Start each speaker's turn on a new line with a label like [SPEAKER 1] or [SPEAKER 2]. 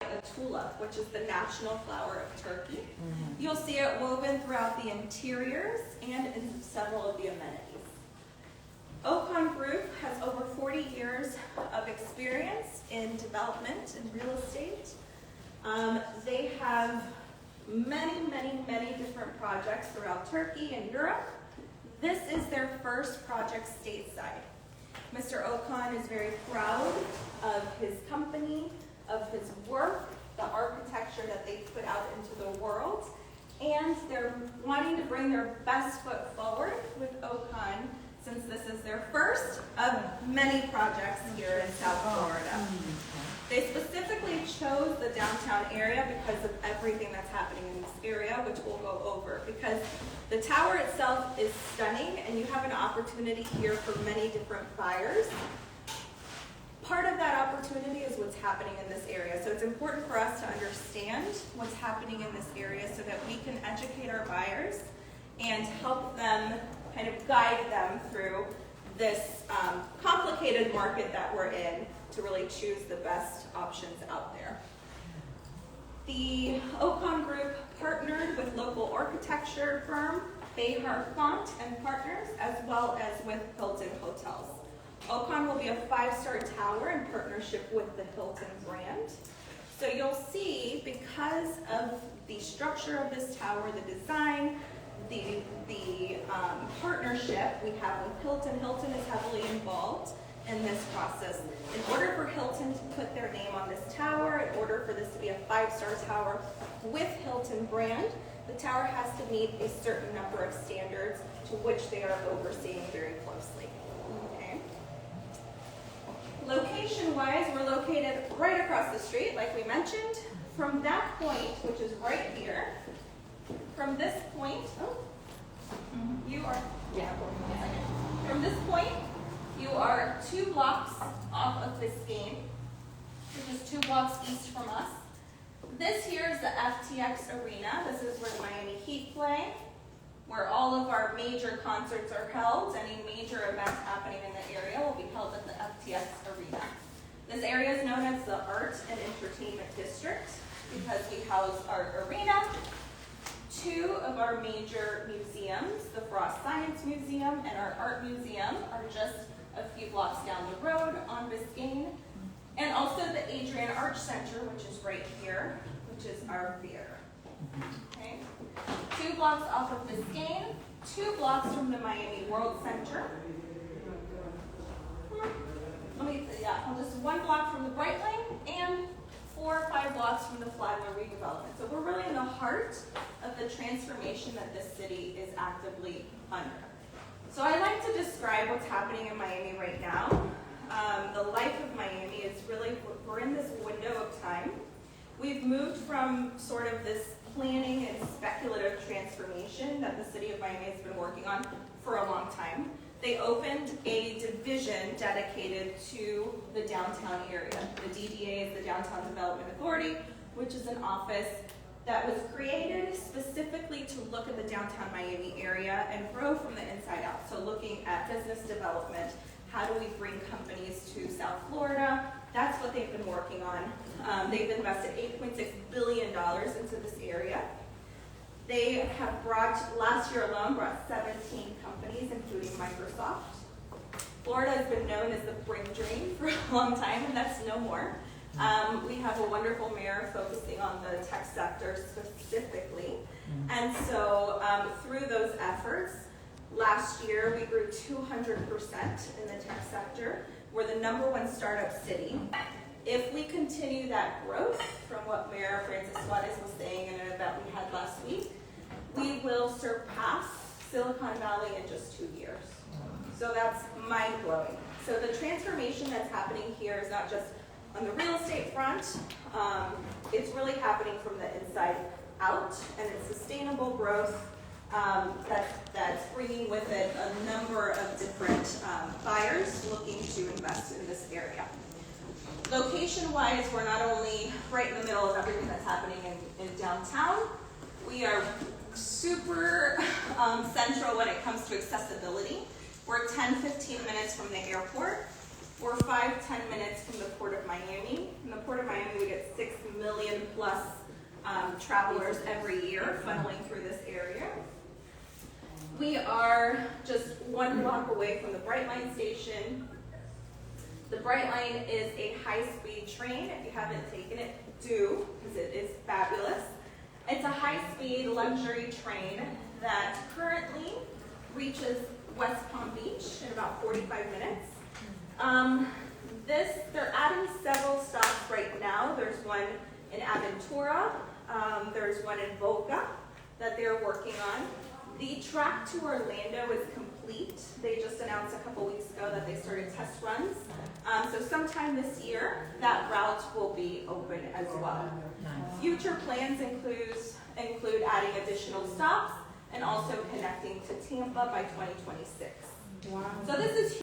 [SPEAKER 1] a tulip, which is the national flower of Turkey. You'll see it woven throughout the interiors and in several of the amenities. Ocon Group has over 40 years of experience in development and real estate. They have many different projects throughout Turkey and Europe. This is their first project stateside. Mr. Ocon is very proud of his company, of his work, the architecture that they put out into the world, and they're wanting to bring their best foot forward with Ocon, since this is their first of many projects here in South Florida. They specifically chose the downtown area because of everything that's happening in this area, which we'll go over, because the tower itself is stunning and you have an opportunity here for many different buyers. Part of that opportunity is what's happening in this area. So it's important for us to understand what's happening in this area so that we can educate our buyers and help them, kind of guide them through this complicated market that we're in to really choose the best options out there. The Ocon Group partnered with local architecture firm Behar Font and Partners, as well as with Hilton Hotels. Ocon will be a 5-star tower in partnership with the Hilton brand. So you'll see, because of the structure of this tower, the design, the partnership we have with Hilton. Hilton is heavily involved in this process. In order for Hilton to put their name on this tower, in order for this to be a 5-star tower with Hilton brand, the tower has to meet a certain number of standards to which they are overseeing very closely. Okay. Location-wise, we're located right across the street, like we mentioned. From that point, which is right here, from this point, from this point, you are 2 blocks off of Biscayne, which is 2 blocks east from us. This here is the FTX Arena. This is where the Miami Heat play, where all of our major concerts are held. Any major events happening in the area will be held at the FTX Arena. This area is known as the Art and Entertainment District because we house our arena. 2 of our major museums, the Frost Science Museum and our Art Museum, are just a few blocks down the road on Biscayne. And also the Adrian Arch Center, which is right here, which is our theater. Okay. 2 blocks off of Biscayne, 2 blocks from the Miami World Center. Just 1 block from the Brightline and 4 or 5 blocks from the Flagler redevelopment. So we're really in the heart of the transformation that this city is actively under. So I like to describe what's happening in Miami right now. The life of Miami is really, we're in this window of time. We've moved from sort of this planning and speculative transformation that the city of Miami has been working on for a long time. They opened a division dedicated to the downtown area. The DDA is the Downtown Development Authority, which is an office that was created specifically to look at the downtown Miami area and grow from the inside out. So looking at business development, how do we bring companies to South Florida? That's what they've been working on. They've invested $8.6 billion into this area. They have last year alone, brought 17 companies, including Microsoft. Florida has been known as the Bring Dream for a long time, and that's no more. We have a wonderful mayor focusing on the tech sector specifically. And so through those efforts, last year we grew 200% in the tech sector. We're the #1 startup city. If we continue that growth from what Mayor Francis Suarez was saying in an event we had last week, we will surpass Silicon Valley in just 2 years. So that's mind-blowing. So the transformation that's happening here is not just on the real estate front, it's really happening from the inside out, and it's sustainable growth that's bringing with it a number of different buyers looking to invest in this area. Location-wise, we're not only right in the middle of everything that's happening in downtown, we are super central when it comes to accessibility. We're 10-15 minutes from the airport. or 5-10 minutes from the Port of Miami. In the Port of Miami, we get 6 million plus travelers every year funneling through this area. We are just 1 block away from the Brightline Station. The Brightline is a high-speed train. If you haven't taken it, do, because it is fabulous. It's a high-speed luxury train that currently reaches West Palm Beach in about 45 minutes. They're adding several stops right now. There's one in Aventura. There's one in Boca that they're working on. The track to Orlando is complete. They just announced a couple weeks ago that they started test runs. So sometime this year, that route will be open as well. Future plans include adding additional stops and also connecting to Tampa by 2026. Wow. So this is